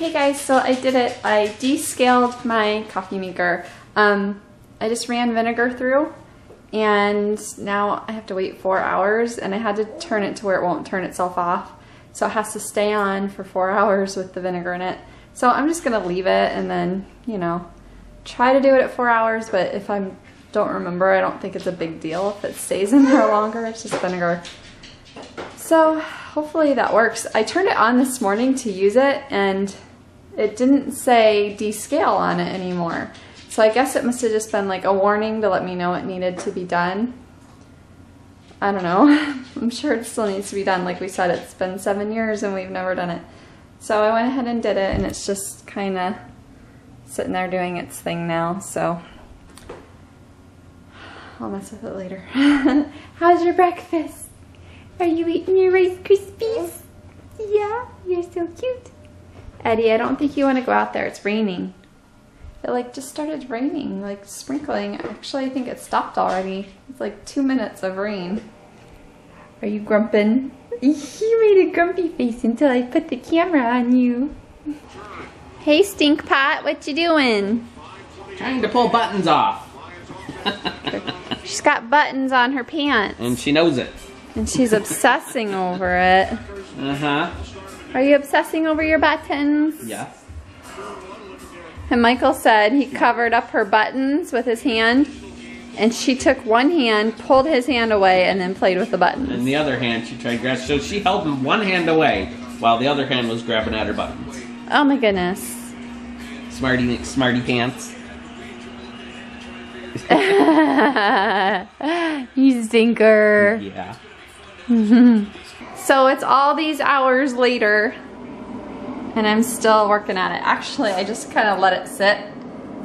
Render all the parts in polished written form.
Hey guys, so I did it. I descaled my coffee maker. I just ran vinegar through and now I have to wait 4 hours, and I had to turn it to where it won't turn itself off. So it has to stay on for 4 hours with the vinegar in it. So I'm just gonna leave it and then, you know, try to do it at 4 hours, but if I don't remember, I don't think it's a big deal if it stays in there longer. It's just vinegar. So hopefully that works. I turned it on this morning to use it and it didn't say descale on it anymore. So I guess it must have just been like a warning to let me know it needed to be done. I don't know. I'm sure it still needs to be done. Like we said, it's been 7 years and we've never done it. So I went ahead and did it, and it's just kind of sitting there doing its thing now. So I'll mess with it later. How's your breakfast? Are you eating your Rice Krispies? Yeah, you're so cute. Eddie, I don't think you want to go out there. It's raining. It like just started raining, like sprinkling. Actually, I think it stopped already. It's like 2 minutes of rain. Are you grumping? You made a grumpy face until I put the camera on you. Hey, Stink Pot, what you doing? Trying to pull buttons off. She's got buttons on her pants. And she knows it. And she's obsessing over it. Uh-huh. Are you obsessing over your buttons? Yes. And Michael said he covered up her buttons with his hand, and she took one hand, pulled his hand away, and then played with the buttons. And the other hand she tried to grab, so she held him one hand away while the other hand was grabbing at her buttons. Oh my goodness. Smarty pants. You stinker. Yeah. So it's all these hours later, and I'm still working at it. Actually, I just kind of let it sit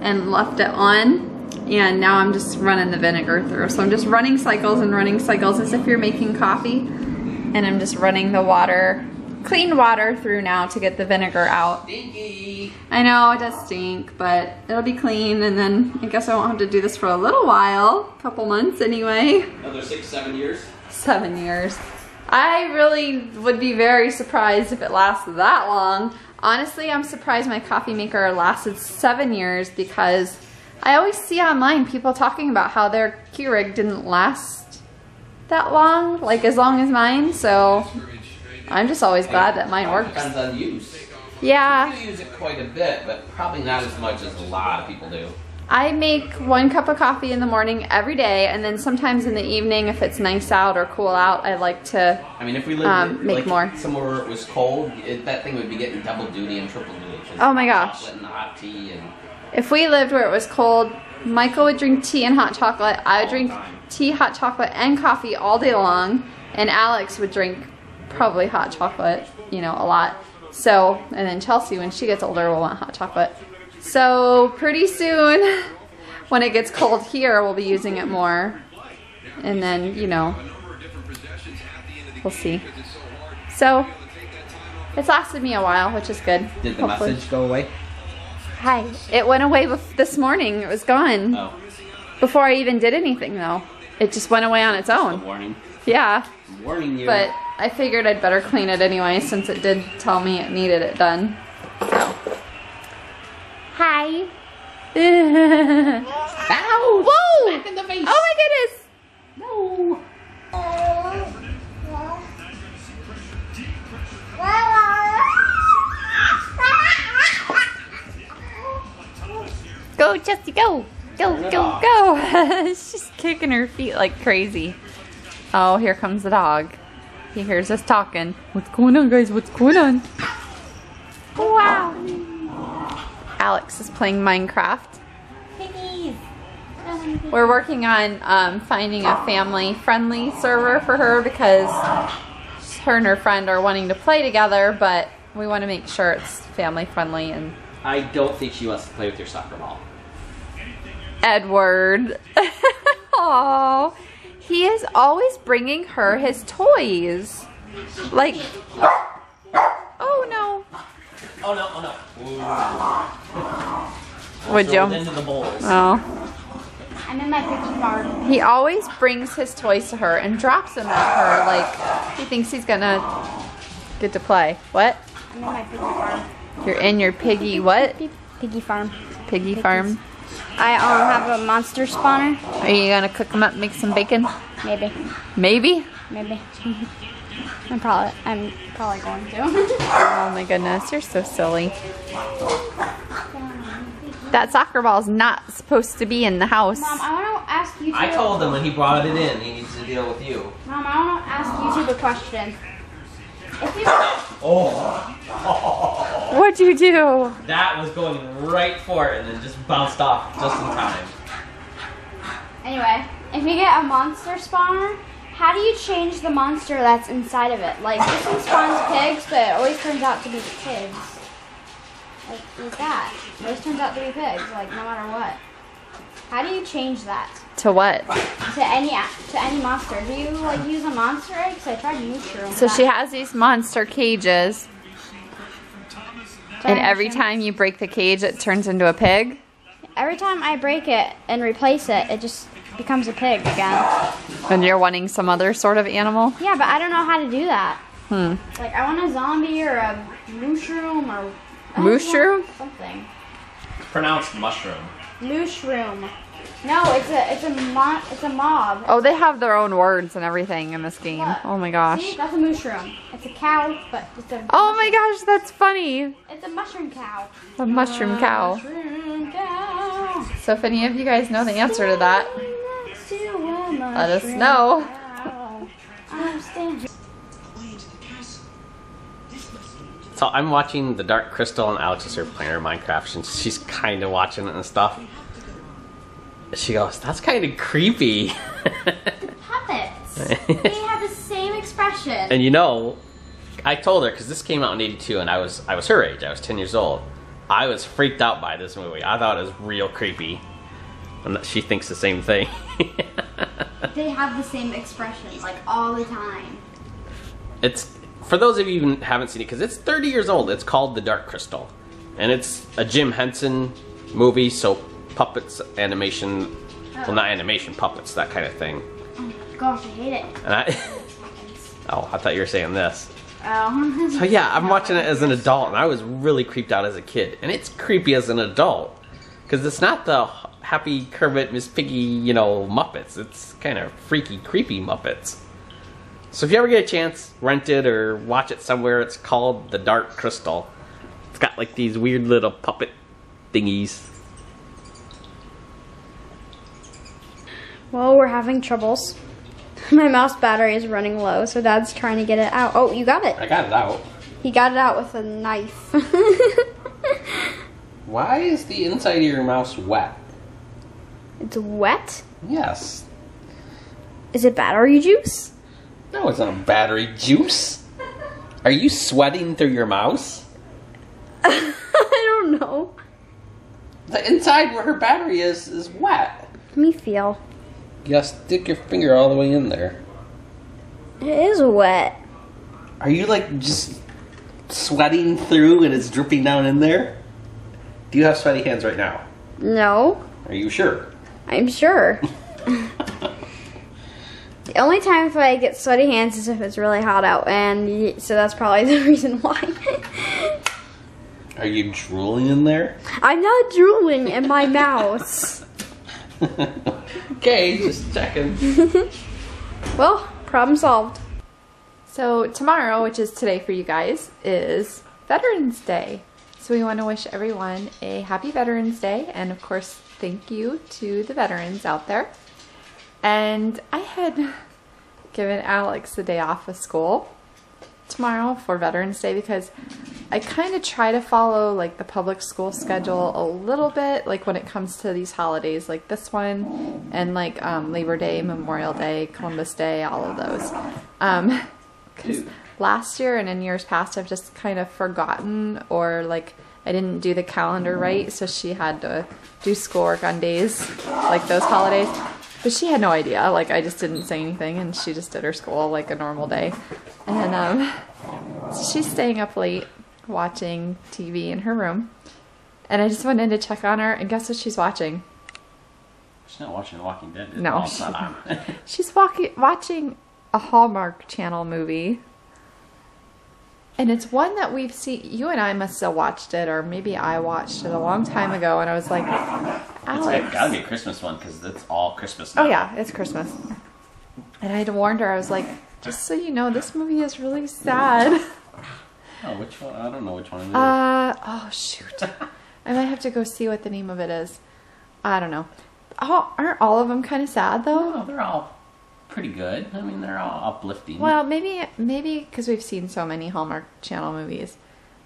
and left it on, and now I'm just running the vinegar through. So I'm just running cycles and running cycles as if you're making coffee, and I'm just running the water, clean water through now to get the vinegar out. Stinky. I know it does stink, but it'll be clean, and then I guess I won't have to do this for a little while, a couple months anyway. Another 6, 7 years? 7 years. I really would be very surprised if it lasted that long. Honestly, I'm surprised my coffee maker lasted 7 years, because I always see online people talking about how their Keurig didn't last that long, like as long as mine, so I'm just always glad that mine works. Depends on use. Yeah. You do use it quite a bit, but probably not as much as a lot of people do. I make 1 cup of coffee in the morning every day, and then sometimes in the evening, if it's nice out or cool out, I like to I mean, if we lived make like more. somewhere where it was cold, that thing would be getting double duty and triple duty. Oh my gosh. Chocolate and hot tea and... If we lived where it was cold, Michael would drink tea and hot chocolate. I would drink tea, hot chocolate, and coffee all day long, and Alex would drink probably hot chocolate, you know, a lot. So, and then Chelsea, when she gets older, will want hot chocolate. So pretty soon, when it gets cold here, we'll be using it more. And then, you know, we'll see. So, it's lasted me a while, which is good. Did the message go away? Hi. It went away this morning. It was gone. Oh. Before I even did anything, though. It just went away on its own. Just a warning. Yeah. I'm warning you. But I figured I'd better clean it anyway, since it did tell me it needed it done. So. Hi. Ow! Whoa! Back in the face! Oh my goodness! No! Go, Chesty, go! Go, go, go! She's kicking her feet like crazy. Oh, here comes the dog. He hears us talking. What's going on, guys? What's going on? Wow! Alex is playing Minecraft. We're working on finding a family-friendly server for her, because her and her friend are wanting to play together, but we want to make sure it's family-friendly. And I don't think she wants to play with your soccer ball. Edward. Aww. He is always bringing her his toys. Like, oh no. Oh no, oh no. Would you? Into the bowls. Oh. I'm in my picture bar. He always brings his toys to her and drops them at her like he thinks he's gonna get to play. What? I'm in my picture bar. You're in your piggy what? Piggy farm. Piggy farm. I have a monster spawner. Are you gonna cook them up, make some bacon? Maybe. Maybe? Maybe. I'm probably going to. Oh my goodness, you're so silly. That soccer ball is not supposed to be in the house. Mom, I want to ask you. I told him when he brought it in, he needs to deal with you. Mom, I want to ask YouTube a question. If you. Oh. What'd you do? That was going right for it and then just bounced off just in time. Anyway, if you get a monster spawner, how do you change the monster that's inside of it? Like, this one spawns pigs, but it always turns out to be pigs. Like that. It always turns out to be pigs, like, no matter what. How do you change that? To what? To any monster. Do you, like, use a monster egg? Because I tried mushroom. So she has these monster cages. And every time you break the cage, it turns into a pig? Every time I break it and replace it, it just becomes a pig again. And you're wanting some other sort of animal? Yeah, but I don't know how to do that. Hmm. Like, I want a zombie or a mushroom or... Mushroom? Something. It's pronounced mushroom. Mushroom. No, it's a mob. Oh, they have their own words and everything in this game. Look. Oh my gosh. See, that's a mushroom. It's a cow, but it's a... Oh my gosh, that's funny. It's a mushroom cow. A mushroom cow. Mushroom cow. So if any of you guys know the answer to that, let us know. So I'm watching the Dark Crystal and Alex is here playing her Minecraft and she's kind of watching it and stuff. She goes, that's kind of creepy. The puppets. They have the same expression. And you know, I told her, because this came out in '82 and I was her age, I was 10 years old. I was freaked out by this movie. I thought it was real creepy. And she thinks the same thing. They have the same expression, like, all the time. It's, for those of you who haven't seen it, because it's 30 years old, it's called The Dark Crystal. And it's a Jim Henson movie, so puppets, animation, well, not animation, puppets, that kind of thing. Oh my gosh, I hate it. And oh, I thought you were saying this. Oh. So yeah, I'm watching it as an adult, and I was really creeped out as a kid. And it's creepy as an adult, because it's not the Happy Kermit, Miss Piggy, you know, Muppets. It's kind of freaky, creepy Muppets. So if you ever get a chance, rent it or watch it somewhere. It's called The Dark Crystal. It's got like these weird little puppet thingies. Well, we're having troubles. My mouse battery is running low, so Dad's trying to get it out. Oh, you got it. I got it out. He got it out with a knife. Why is the inside of your mouse wet? It's wet? Yes. Is it battery juice? No, it's not battery juice. Are you sweating through your mouse? I don't know. The inside where her battery is wet. Let me feel. You gotta stick your finger all the way in there. It is wet. Are you like just sweating through and it's dripping down in there? Do you have sweaty hands right now? No. Are you sure? I'm sure. The only time if I get sweaty hands is if it's really hot out, and so that's probably the reason why. Are you drooling in there? I'm not drooling in my mouse. Okay, just checking. Well, problem solved. So tomorrow, which is today for you guys, is Veterans Day. So we want to wish everyone a happy Veterans Day, and of course, thank you to the veterans out there. And I had given Alex the day off of school tomorrow for Veterans Day because I kind of try to follow like the public school schedule a little bit, like when it comes to these holidays like this one and like Labor Day, Memorial Day, Columbus Day, all of those. Because last year and in years past I've just kind of forgotten, or like I didn't do the calendar right, so she had to do schoolwork on days like those holidays. But she had no idea, like I just didn't say anything and she just did her school like a normal day. And so she's staying up late watching TV in her room. And I just went in to check on her, and guess what she's watching? She's not watching The Walking Dead. No, it's not on. She's watching a Hallmark Channel movie. And it's one that we've seen. You and I must have watched it, or maybe I watched it a long time ago, and I was like, Alex. It's gotta be a Christmas one because it's all Christmas now. Oh yeah, it's Christmas. And I had warned her. I was like, just so you know, this movie is really sad. Oh, which one? I don't know which one it is. Oh shoot. I might have to go see what the name of it is. I don't know. Oh, aren't all of them kind of sad though? No, they're all pretty good. I mean, they're all uplifting. Well, maybe because we've seen so many Hallmark Channel movies,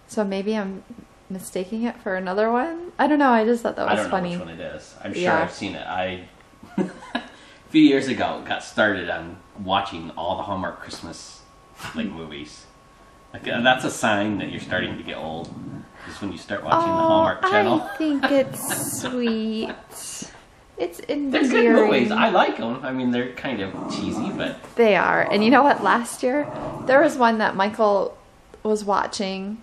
so maybe I'm mistaking it for another one. I don't know. I just thought that was funny. I don't know which one it is. I'm sure I've seen it. I a few years ago got started on watching all the Hallmark Christmas movies. Like, that's a sign that you're starting to get old. Is when you start watching the Hallmark Channel. I think it's sweet. It's endearing. They're good movies. I like them. I mean, they're kind of cheesy, but they are. And you know what? Last year, there was one that Michael was watching,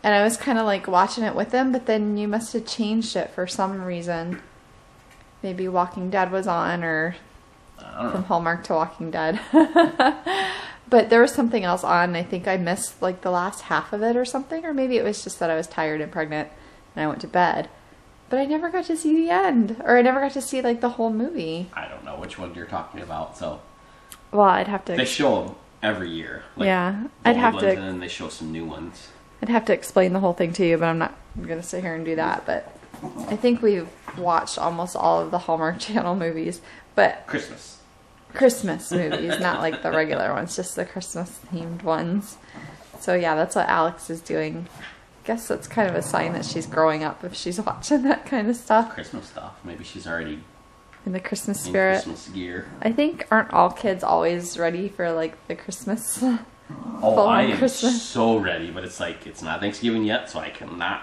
and I was kind of like watching it with him, but then you must have changed it for some reason. Maybe Walking Dead was on, or from Hallmark to Walking Dead. But there was something else on. I think I missed like the last half of it or something, or maybe it was just that I was tired and pregnant and I went to bed. But I never got to see the end, or I never got to see like the whole movie. I don't know which one you're talking about. So, well, I'd have to. They show them every year. Yeah, I'd have to. And then they show some new ones. I'd have to explain the whole thing to you, but I'm not gonna sit here and do that. But I think we've watched almost all of the Hallmark Channel movies, but Christmas movies, not like the regular ones, just the Christmas themed ones. So yeah, that's what Alex is doing. I guess that's kind of a sign that she's growing up if she's watching that kind of stuff. Christmas stuff. Maybe she's already in the Christmas spirit. Christmas gear. I think aren't all kids always ready for like the Christmas? Oh, I am so ready, but it's like it's not Thanksgiving yet, so I cannot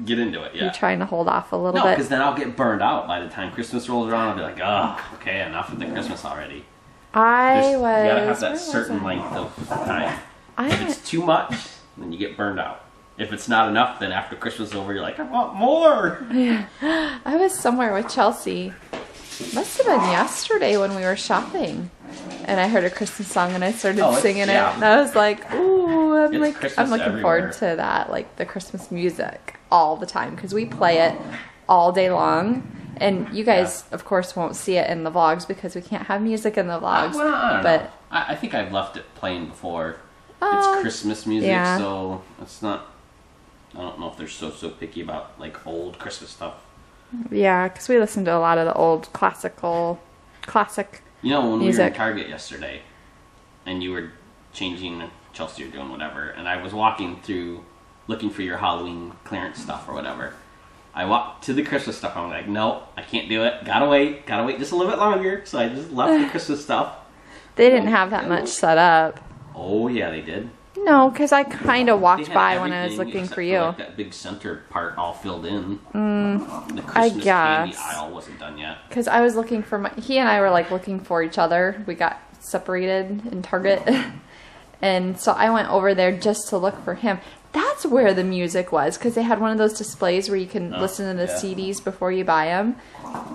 get into it yet. You're trying to hold off a little bit. No, because then I'll get burned out by the time Christmas rolls around. I'll be like, oh, okay, enough of the Christmas already. You gotta have that certain length of time. If it's too much, then you get burned out. If it's not enough, then after Christmas is over, you're like, I want more. Yeah. I was somewhere with Chelsea. Must have been yesterday when we were shopping, and I heard a Christmas song and I started singing it, and I was like, "Ooh, I'm looking forward to that, like the Christmas music all the time because we play it all day long." And you guys, of course, won't see it in the vlogs because we can't have music in the vlogs. Well, I don't know. I think I've left it playing before. It's Christmas music, so it's not. I don't know if they're so picky about like old Christmas stuff. Yeah, because we listen to a lot of the old classic. You know, when music. We were in Target yesterday, and you were changing, Chelsea, or doing whatever, and I was walking through, looking for your Halloween clearance stuff or whatever. I walked to the Christmas stuff. I'm like, no, I can't do it. Gotta wait just a little bit longer. So I just left the Christmas stuff. They didn't have that much set up. Oh yeah, they did. No, because I kind of walked by when I was looking for you. Like that big center part all filled in. The Christmas candy aisle wasn't done yet. Because I was looking for he and I were like looking for each other. We got separated in Target. And so I went over there just to look for him. That's where the music was, because they had one of those displays where you can listen to the CDs before you buy them.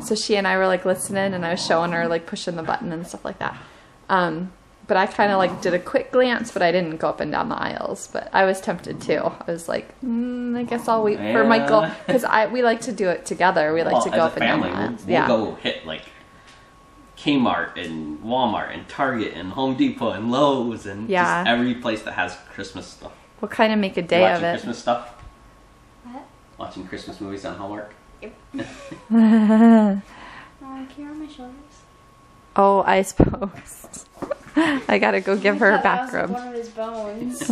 So she and I were like listening, and I was showing her like pushing the button and stuff like that. But I kind of like did a quick glance, but I didn't go up and down the aisles. But I was tempted too. I was like, I guess I'll wait for Michael, because we like to do it together. We like to go up and down the aisles. We'll go hit like Kmart and Walmart and Target and Home Depot and Lowe's and just every place that has Christmas stuff. We'll kind of make a day of it. Watching Christmas stuff? What? Watching Christmas movies on Hallmark? Yep. Can you on my shoulders? Oh, I suppose. I gotta go give her a back rub. One of his bones.